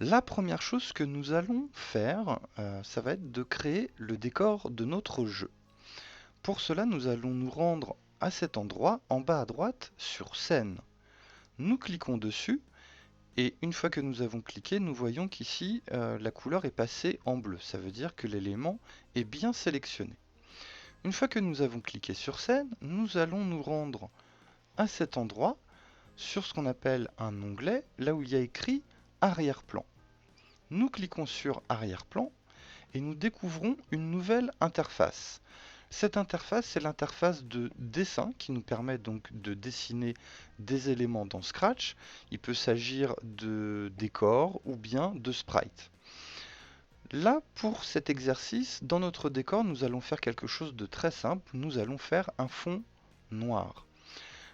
La première chose que nous allons faire, ça va être de créer le décor de notre jeu. Pour cela, nous allons nous rendre à cet endroit, en bas à droite, sur scène. Nous cliquons dessus, et une fois que nous avons cliqué, nous voyons qu'ici, la couleur est passée en bleu. Ça veut dire que l'élément est bien sélectionné. Une fois que nous avons cliqué sur scène, nous allons nous rendre à cet endroit, sur ce qu'on appelle un onglet, là où il y a écrit arrière-plan. Nous cliquons sur arrière-plan et nous découvrons une nouvelle interface. Cette interface, c'est l'interface de dessin qui nous permet donc de dessiner des éléments dans Scratch. Il peut s'agir de décors ou bien de sprites. Là, pour cet exercice, dans notre décor, nous allons faire quelque chose de très simple. Nous allons faire un fond noir.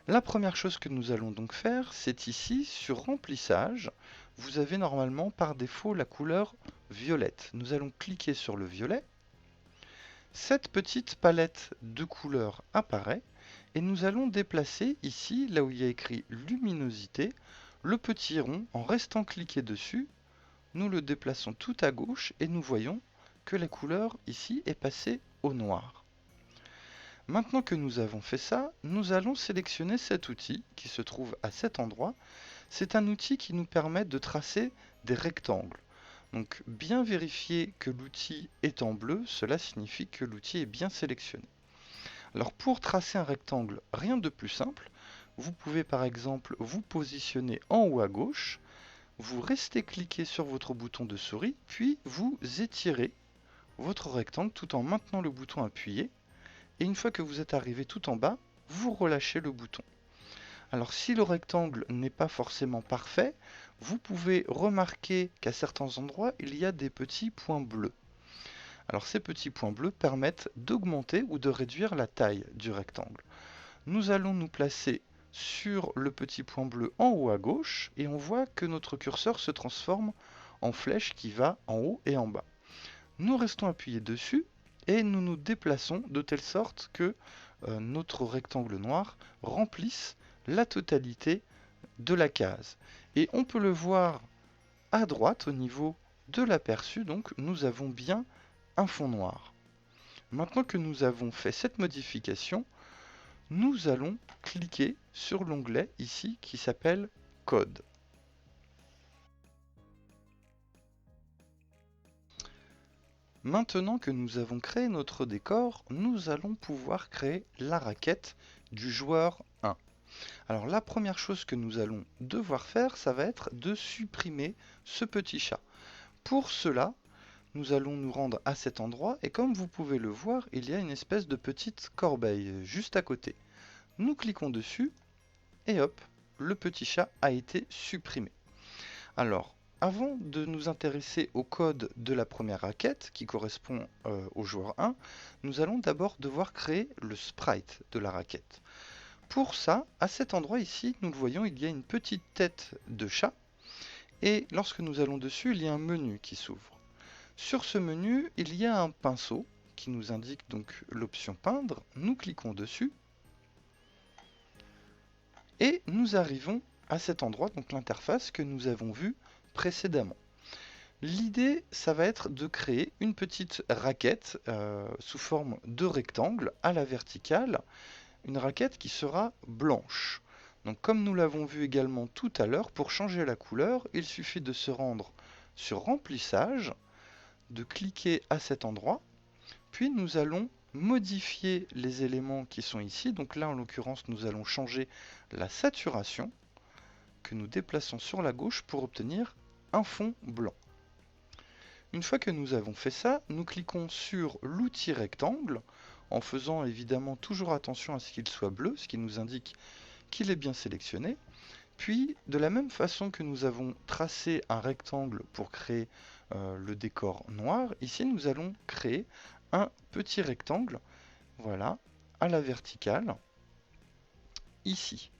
La première chose que nous allons donc faire, c'est ici, sur remplissage, vous avez normalement par défaut la couleur violette. Nous allons cliquer sur le violet. Cette petite palette de couleurs apparaît et nous allons déplacer ici, là où il y a écrit luminosité, le petit rond en restant cliqué dessus. Nous le déplaçons tout à gauche et nous voyons que la couleur ici est passée au noir. Maintenant que nous avons fait ça, nous allons sélectionner cet outil qui se trouve à cet endroit. C'est un outil qui nous permet de tracer des rectangles. Donc bien vérifier que l'outil est en bleu, cela signifie que l'outil est bien sélectionné. Alors pour tracer un rectangle, rien de plus simple. Vous pouvez par exemple vous positionner en haut à gauche, vous restez cliqué sur votre bouton de souris, puis vous étirez votre rectangle tout en maintenant le bouton appuyé. Et une fois que vous êtes arrivé tout en bas, vous relâchez le bouton. Alors si le rectangle n'est pas forcément parfait, vous pouvez remarquer qu'à certains endroits, il y a des petits points bleus. Alors ces petits points bleus permettent d'augmenter ou de réduire la taille du rectangle. Nous allons nous placer sur le petit point bleu en haut à gauche et on voit que notre curseur se transforme en flèche qui va en haut et en bas. Nous restons appuyés dessus et nous nous déplaçons de telle sorte que notre rectangle noir remplisse la totalité de la case. Et on peut le voir à droite au niveau de l'aperçu, donc nous avons bien un fond noir. Maintenant que nous avons fait cette modification, nous allons cliquer sur l'onglet ici qui s'appelle Code. Maintenant que nous avons créé notre décor, nous allons pouvoir créer la raquette du joueur 1. Alors la première chose que nous allons devoir faire, ça va être de supprimer ce petit chat. Pour cela, nous allons nous rendre à cet endroit et comme vous pouvez le voir, il y a une espèce de petite corbeille juste à côté. Nous cliquons dessus et hop, le petit chat a été supprimé. Alors, avant de nous intéresser au code de la première raquette qui correspond au joueur 1, nous allons d'abord devoir créer le sprite de la raquette. Pour ça, à cet endroit ici, nous le voyons, il y a une petite tête de chat et lorsque nous allons dessus, il y a un menu qui s'ouvre. Sur ce menu, il y a un pinceau qui nous indique donc l'option peindre. Nous cliquons dessus et nous arrivons à cet endroit, donc l'interface que nous avons vue précédemment. L'idée, ça va être de créer une petite raquette sous forme de rectangle à la verticale, une raquette qui sera blanche. Donc comme nous l'avons vu également tout à l'heure, pour changer la couleur, il suffit de se rendre sur remplissage, de cliquer à cet endroit, puis nous allons modifier les éléments qui sont ici. Donc là en l'occurrence nous allons changer la saturation que nous déplaçons sur la gauche pour obtenir un fond blanc. Une fois que nous avons fait ça, nous cliquons sur l'outil rectangle en faisant évidemment toujours attention à ce qu'il soit bleu, ce qui nous indique qu'il est bien sélectionné. Puis, de la même façon que nous avons tracé un rectangle pour créer le décor noir, ici nous allons créer un petit rectangle, voilà, à la verticale, ici.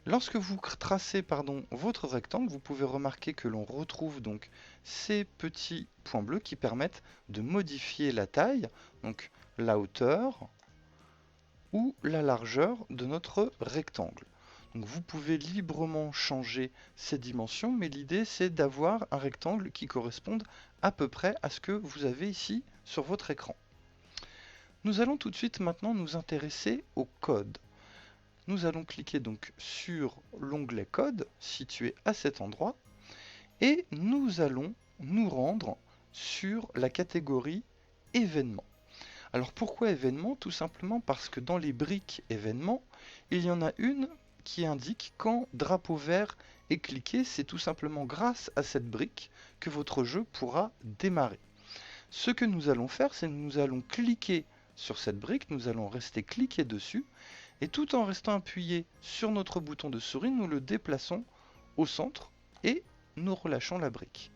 Lorsque vous tracez votre rectangle, vous pouvez remarquer que l'on retrouve donc ces petits points bleus qui permettent de modifier la taille, donc la hauteur ou la largeur de notre rectangle. Donc vous pouvez librement changer ces dimensions, mais l'idée c'est d'avoir un rectangle qui corresponde à peu près à ce que vous avez ici sur votre écran. Nous allons tout de suite maintenant nous intéresser au code. Nous allons cliquer donc sur l'onglet code situé à cet endroit et nous allons nous rendre sur la catégorie événements. Alors pourquoi événements? Tout simplement parce que dans les briques événements, il y en a une qui indique quand drapeau vert est cliqué. C'est tout simplement grâce à cette brique que votre jeu pourra démarrer. Ce que nous allons faire, c'est que nous allons cliquer sur cette brique, nous allons rester cliquer dessus, et tout en restant appuyé sur notre bouton de souris, nous le déplaçons au centre et nous relâchons la brique.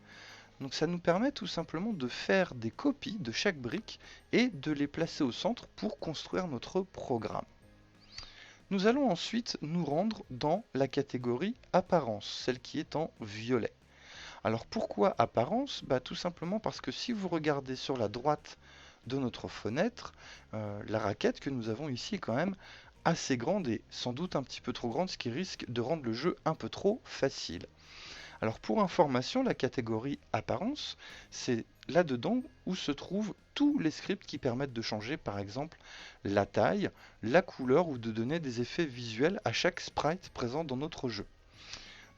Donc ça nous permet tout simplement de faire des copies de chaque brique et de les placer au centre pour construire notre programme. Nous allons ensuite nous rendre dans la catégorie apparence, celle qui est en violet. Alors pourquoi apparence? Tout simplement parce que si vous regardez sur la droite de notre fenêtre, la raquette que nous avons ici est quand même assez grande et sans doute un petit peu trop grande, ce qui risque de rendre le jeu un peu trop facile. Alors pour information, la catégorie apparence, c'est là-dedans où se trouvent tous les scripts qui permettent de changer par exemple la taille, la couleur ou de donner des effets visuels à chaque sprite présent dans notre jeu.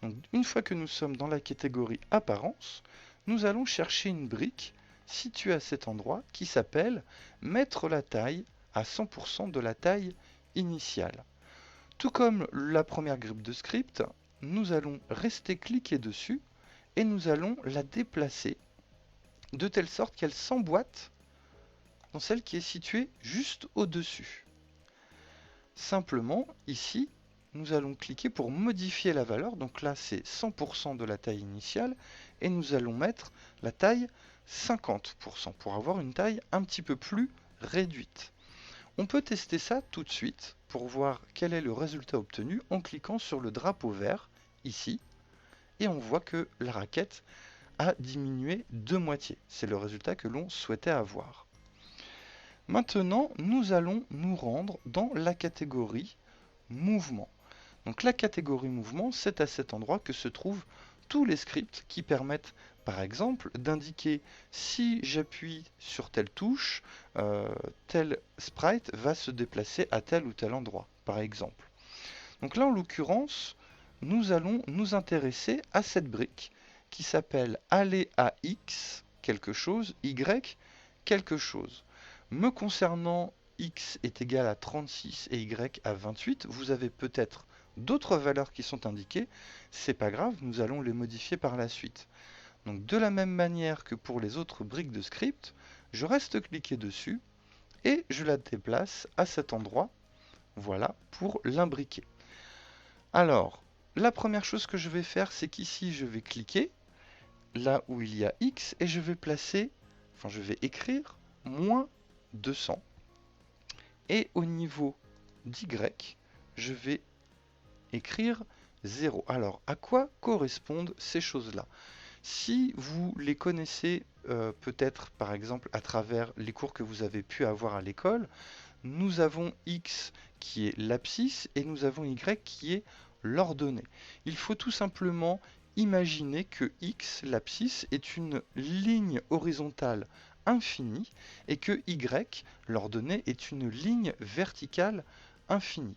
Donc, une fois que nous sommes dans la catégorie apparence, nous allons chercher une brique située à cet endroit qui s'appelle mettre la taille à 100% de la taille initiale. Tout comme la première grippe de script, nous allons rester cliquer dessus et nous allons la déplacer de telle sorte qu'elle s'emboîte dans celle qui est située juste au-dessus. Simplement, ici, nous allons cliquer pour modifier la valeur. Donc là, c'est 100% de la taille initiale et nous allons mettre la taille 50% pour avoir une taille un petit peu plus réduite. On peut tester ça tout de suite pour voir quel est le résultat obtenu en cliquant sur le drapeau vert ici et on voit que la raquette a diminué de moitié. C'est le résultat que l'on souhaitait avoir. Maintenant, nous allons nous rendre dans la catégorie mouvement. Donc la catégorie mouvement, c'est à cet endroit que se trouvent tous les scripts qui permettent, par exemple, d'indiquer si j'appuie sur telle touche, tel sprite va se déplacer à tel ou tel endroit, par exemple. Donc là, en l'occurrence, nous allons nous intéresser à cette brique qui s'appelle aller à X quelque chose, Y quelque chose. Me concernant, X est égal à 36 et Y à 28. Vous avez peut-être d'autres valeurs qui sont indiquées. C'est pas grave, nous allons les modifier par la suite. Donc de la même manière que pour les autres briques de script, je reste cliqué dessus et je la déplace à cet endroit. Voilà, pour l'imbriquer. Alors, la première chose que je vais faire, c'est qu'ici, je vais cliquer là où il y a X et je vais écrire moins 200. Et au niveau d'Y, je vais écrire 0. Alors, à quoi correspondent ces choses-là? Si vous les connaissez peut-être par exemple à travers les cours que vous avez pu avoir à l'école, nous avons X qui est l'abscisse et nous avons Y qui est l'ordonnée. Il faut tout simplement imaginer que X, l'abscisse, est une ligne horizontale infinie et que Y, l'ordonnée, est une ligne verticale infinie.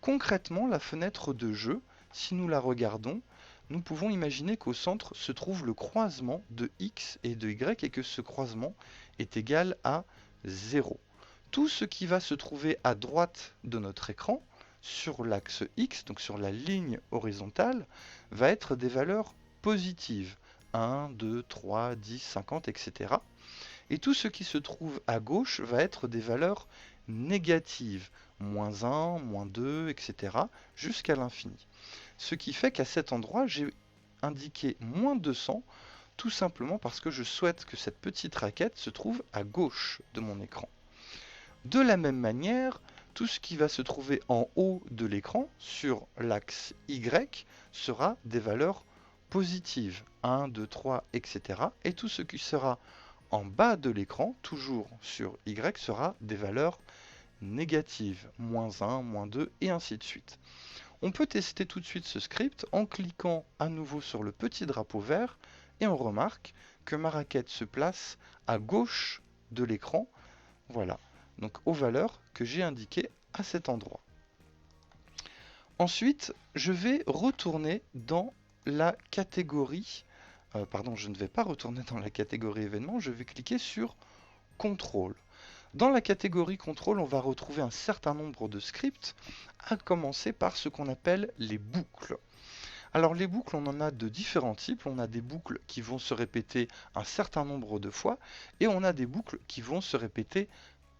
Concrètement, la fenêtre de jeu, si nous la regardons, nous pouvons imaginer qu'au centre se trouve le croisement de X et de Y et que ce croisement est égal à 0. Tout ce qui va se trouver à droite de notre écran, sur l'axe X, donc sur la ligne horizontale, va être des valeurs positives. 1, 2, 3, 10, 50, etc. Et tout ce qui se trouve à gauche va être des valeurs négatives. Moins 1, moins 2, etc. jusqu'à l'infini. Ce qui fait qu'à cet endroit, j'ai indiqué moins 200, tout simplement parce que je souhaite que cette petite raquette se trouve à gauche de mon écran. De la même manière, tout ce qui va se trouver en haut de l'écran, sur l'axe Y, sera des valeurs positives, 1, 2, 3, etc. Et tout ce qui sera en bas de l'écran, toujours sur Y, sera des valeurs négatives, moins 1, moins 2, et ainsi de suite. On peut tester tout de suite ce script en cliquant à nouveau sur le petit drapeau vert et on remarque que ma raquette se place à gauche de l'écran, voilà, donc aux valeurs que j'ai indiquées à cet endroit. Ensuite, je vais retourner dans la catégorie, pardon, je ne vais pas retourner dans la catégorie événements, je vais cliquer sur contrôle. Dans la catégorie contrôle, on va retrouver un certain nombre de scripts, à commencer par ce qu'on appelle les boucles. Alors les boucles, on en a de différents types. On a des boucles qui vont se répéter un certain nombre de fois et on a des boucles qui vont se répéter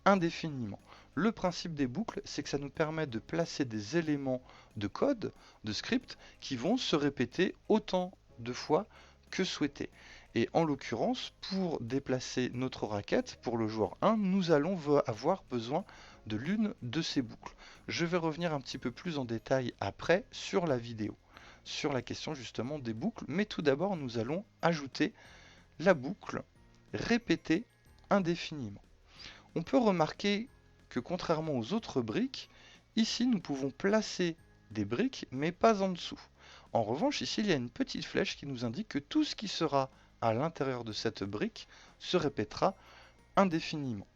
indéfiniment. Le principe des boucles, c'est que ça nous permet de placer des éléments de code, de script, qui vont se répéter autant de fois que souhaité. Et en l'occurrence, pour déplacer notre raquette, pour le joueur 1, nous allons avoir besoin de l'une de ces boucles. Je vais revenir un petit peu plus en détail après sur la vidéo, sur la question justement des boucles, mais tout d'abord nous allons ajouter la boucle répétée indéfiniment. On peut remarquer que contrairement aux autres briques, ici nous pouvons placer des briques mais pas en dessous. En revanche, ici il y a une petite flèche qui nous indique que tout ce qui sera à l'intérieur de cette brique se répétera indéfiniment.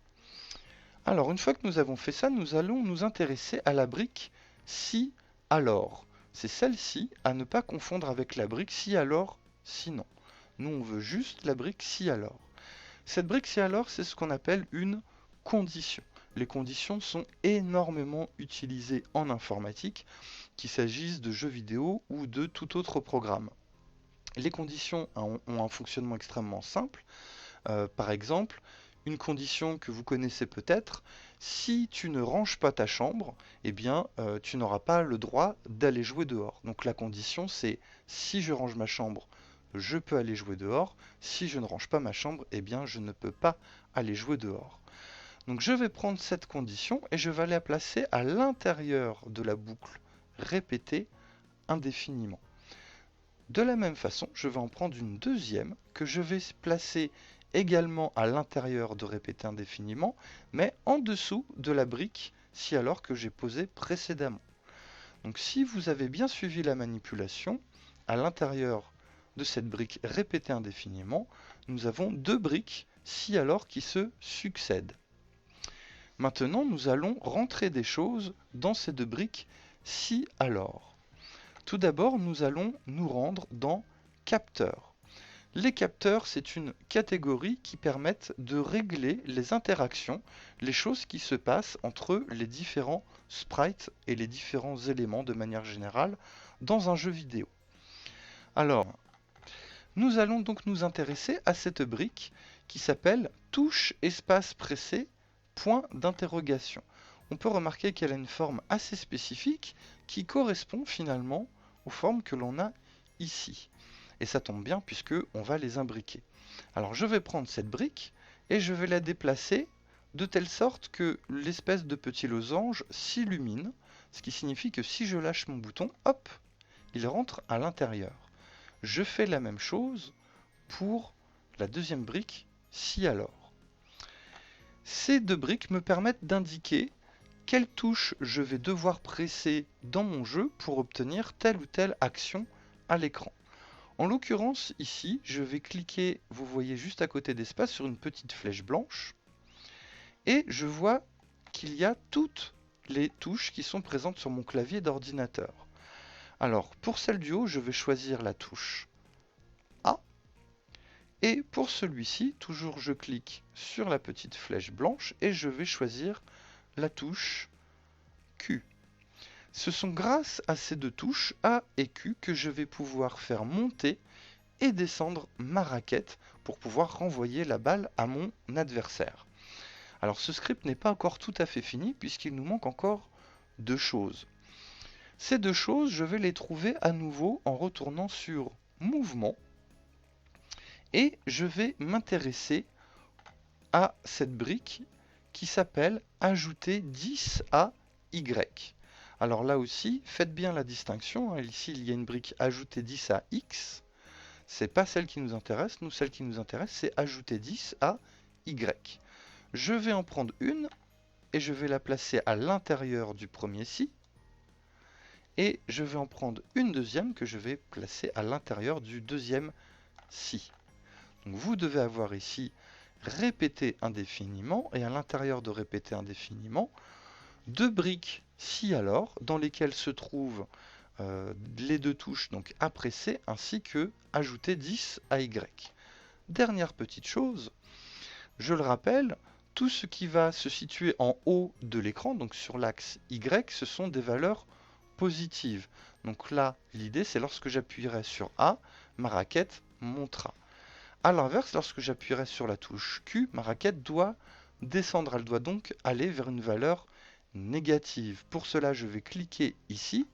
Alors une fois que nous avons fait ça, nous allons nous intéresser à la brique si alors. C'est celle-ci à ne pas confondre avec la brique si alors sinon. Nous on veut juste la brique si alors. Cette brique si alors, c'est ce qu'on appelle une condition. Les conditions sont énormément utilisées en informatique, qu'il s'agisse de jeux vidéo ou de tout autre programme. Les conditions ont un fonctionnement extrêmement simple. Par exemple, une condition que vous connaissez peut-être, si tu ne ranges pas ta chambre, eh bien, tu n'auras pas le droit d'aller jouer dehors. Donc la condition, c'est si je range ma chambre, je peux aller jouer dehors. Si je ne range pas ma chambre, eh bien, je ne peux pas aller jouer dehors. Donc je vais prendre cette condition et je vais la placer à l'intérieur de la boucle répétée indéfiniment. De la même façon, je vais en prendre une deuxième que je vais placer également à l'intérieur de répéter indéfiniment, mais en dessous de la brique si alors que j'ai posé précédemment. Donc si vous avez bien suivi la manipulation, à l'intérieur de cette brique répétée indéfiniment, nous avons deux briques si alors qui se succèdent. Maintenant, nous allons rentrer des choses dans ces deux briques si alors. Tout d'abord, nous allons nous rendre dans capteurs. Les capteurs, c'est une catégorie qui permettent de régler les interactions, les choses qui se passent entre les différents sprites et les différents éléments de manière générale dans un jeu vidéo. Alors, nous allons donc nous intéresser à cette brique qui s'appelle touche espace pressé point d'interrogation. On peut remarquer qu'elle a une forme assez spécifique qui correspond finalement aux formes que l'on a ici. Et ça tombe bien puisque on va les imbriquer. Alors je vais prendre cette brique et je vais la déplacer de telle sorte que l'espèce de petit losange s'illumine, ce qui signifie que si je lâche mon bouton, hop, il rentre à l'intérieur. Je fais la même chose pour la deuxième brique, si alors. Ces deux briques me permettent d'indiquer quelle touche je vais devoir presser dans mon jeu pour obtenir telle ou telle action à l'écran. En l'occurrence, ici, je vais cliquer, vous voyez juste à côté d'espace, sur une petite flèche blanche. Et je vois qu'il y a toutes les touches qui sont présentes sur mon clavier d'ordinateur. Alors, pour celle du haut, je vais choisir la touche A. Et pour celui-ci, toujours je clique sur la petite flèche blanche et je vais choisir la touche Q. Ce sont grâce à ces deux touches A et Q que je vais pouvoir faire monter et descendre ma raquette pour pouvoir renvoyer la balle à mon adversaire. Alors ce script n'est pas encore tout à fait fini puisqu'il nous manque encore deux choses. Ces deux choses, je vais les trouver à nouveau en retournant sur Mouvement et je vais m'intéresser à cette brique qui s'appelle Ajouter 10 à Y. Alors là aussi, faites bien la distinction. Ici, il y a une brique Ajouter 10 à X. C'est pas celle qui nous intéresse. Nous, celle qui nous intéresse, c'est Ajouter 10 à Y. Je vais en prendre une et je vais la placer à l'intérieur du premier si. et je vais en prendre une deuxième que je vais placer à l'intérieur du deuxième si. Donc vous devez avoir ici répéter indéfiniment, et à l'intérieur de répéter indéfiniment, deux briques si alors, dans lesquelles se trouvent les deux touches, donc A pressé, ainsi que ajouter 10 à Y. Dernière petite chose, je le rappelle, tout ce qui va se situer en haut de l'écran, donc sur l'axe Y, ce sont des valeurs positives. Donc là, l'idée, c'est lorsque j'appuierai sur A, ma raquette montera. A l'inverse, lorsque j'appuierai sur la touche Q, ma raquette doit descendre. Elle doit donc aller vers une valeur négative. Pour cela, je vais cliquer ici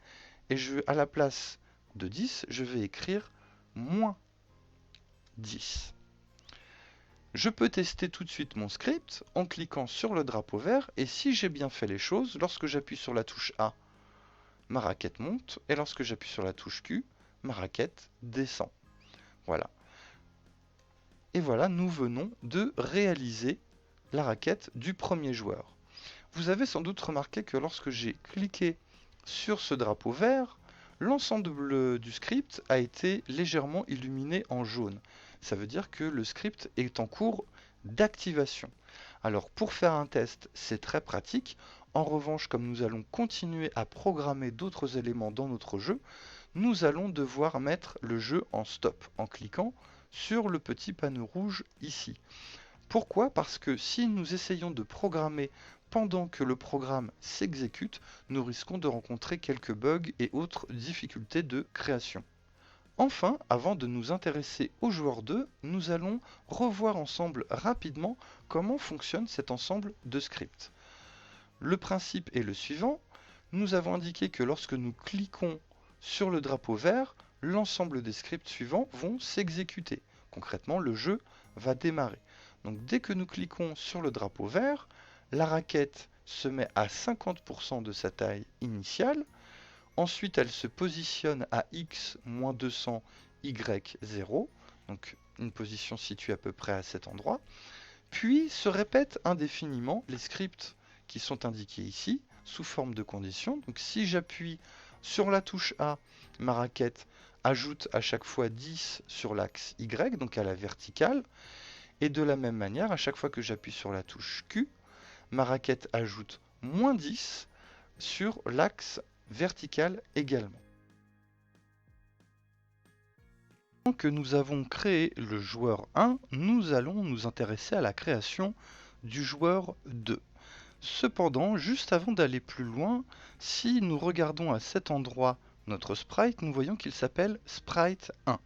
et à la place de 10, je vais écrire moins 10. Je peux tester tout de suite mon script en cliquant sur le drapeau vert, et si j'ai bien fait les choses, lorsque j'appuie sur la touche A, ma raquette monte, et lorsque j'appuie sur la touche Q, ma raquette descend. Voilà. Et voilà, nous venons de réaliser la raquette du premier joueur. Vous avez sans doute remarqué que lorsque j'ai cliqué sur ce drapeau vert, l'ensemble du script a été légèrement illuminé en jaune. Ça veut dire que le script est en cours d'activation. Alors pour faire un test, c'est très pratique. En revanche, comme nous allons continuer à programmer d'autres éléments dans notre jeu, nous allons devoir mettre le jeu en stop en cliquant sur le petit panneau rouge ici. Pourquoi? Parce que si nous essayons de programmer pendant que le programme s'exécute, nous risquons de rencontrer quelques bugs et autres difficultés de création. Enfin, avant de nous intéresser au joueur 2, nous allons revoir ensemble rapidement comment fonctionne cet ensemble de scripts. Le principe est le suivant. Nous avons indiqué que lorsque nous cliquons sur le drapeau vert, l'ensemble des scripts suivants vont s'exécuter. Concrètement, le jeu va démarrer. Donc dès que nous cliquons sur le drapeau vert, la raquette se met à 50% de sa taille initiale. Ensuite, elle se positionne à x moins 200, y 0. Donc une position située à peu près à cet endroit. Puis se répètent indéfiniment les scripts qui sont indiqués ici sous forme de conditions. Donc si j'appuie sur la touche A, ma raquette ajoute à chaque fois 10 sur l'axe Y, donc à la verticale. Et de la même manière, à chaque fois que j'appuie sur la touche Q, ma raquette ajoute moins 10 sur l'axe vertical également. Maintenant que nous avons créé le joueur 1, nous allons nous intéresser à la création du joueur 2. Cependant, juste avant d'aller plus loin, si nous regardons à cet endroit notre sprite, nous voyons qu'il s'appelle Sprite 1.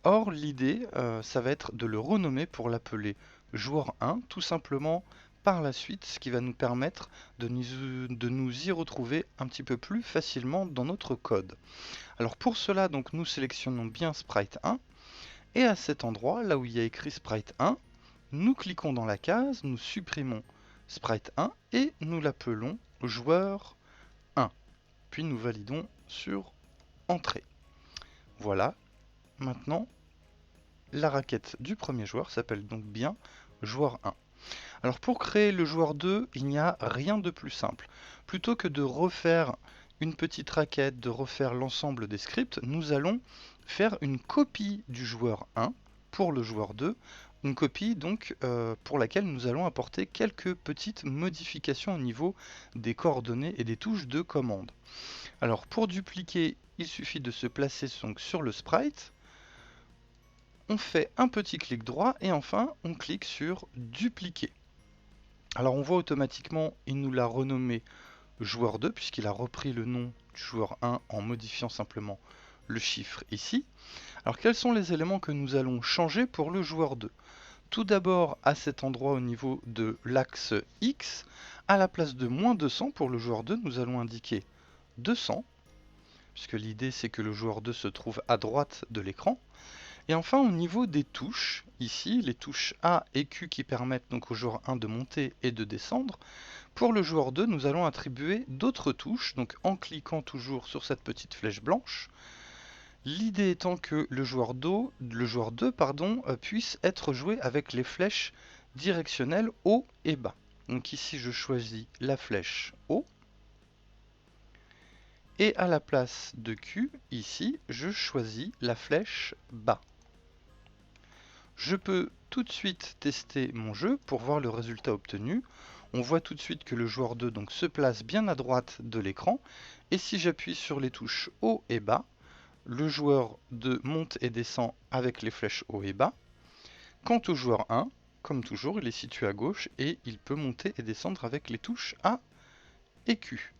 Or, l'idée, ça va être de le renommer pour l'appeler joueur 1, tout simplement par la suite, ce qui va nous permettre de nous y retrouver un petit peu plus facilement dans notre code. Alors pour cela, donc, nous sélectionnons bien Sprite 1, et à cet endroit, là où il y a écrit Sprite 1, nous cliquons dans la case, nous supprimons Sprite 1 et nous l'appelons joueur 1. Puis nous validons sur Entrée. Voilà, maintenant, la raquette du premier joueur s'appelle donc bien joueur 1. Alors pour créer le joueur 2, il n'y a rien de plus simple. Plutôt que de refaire une petite raquette, de refaire l'ensemble des scripts, nous allons faire une copie du joueur 1 pour le joueur 2. Une copie donc pour laquelle nous allons apporter quelques petites modifications au niveau des coordonnées et des touches de commande. Alors pour dupliquer, il suffit de se placer donc sur le sprite. On fait un petit clic droit et enfin on clique sur dupliquer. Alors on voit automatiquement, il nous l'a renommé joueur 2 puisqu'il a repris le nom du joueur 1 en modifiant simplement le chiffre ici. Alors quels sont les éléments que nous allons changer pour le joueur 2? Tout d'abord à cet endroit au niveau de l'axe X, à la place de moins 200 pour le joueur 2, nous allons indiquer 200, puisque l'idée c'est que le joueur 2 se trouve à droite de l'écran. Et enfin au niveau des touches, ici les touches A et Q qui permettent donc au joueur 1 de monter et de descendre, pour le joueur 2 nous allons attribuer d'autres touches, donc en cliquant toujours sur cette petite flèche blanche. L'idée étant que le joueur 2 puisse être joué avec les flèches directionnelles haut et bas. Donc ici je choisis la flèche haut. Et à la place de Q, ici, je choisis la flèche bas. Je peux tout de suite tester mon jeu pour voir le résultat obtenu. On voit tout de suite que le joueur 2 donc, se place bien à droite de l'écran. Et si j'appuie sur les touches haut et bas, le joueur 2 monte et descend avec les flèches haut et bas. Quant au joueur 1, comme toujours, il est situé à gauche et il peut monter et descendre avec les touches A et Q.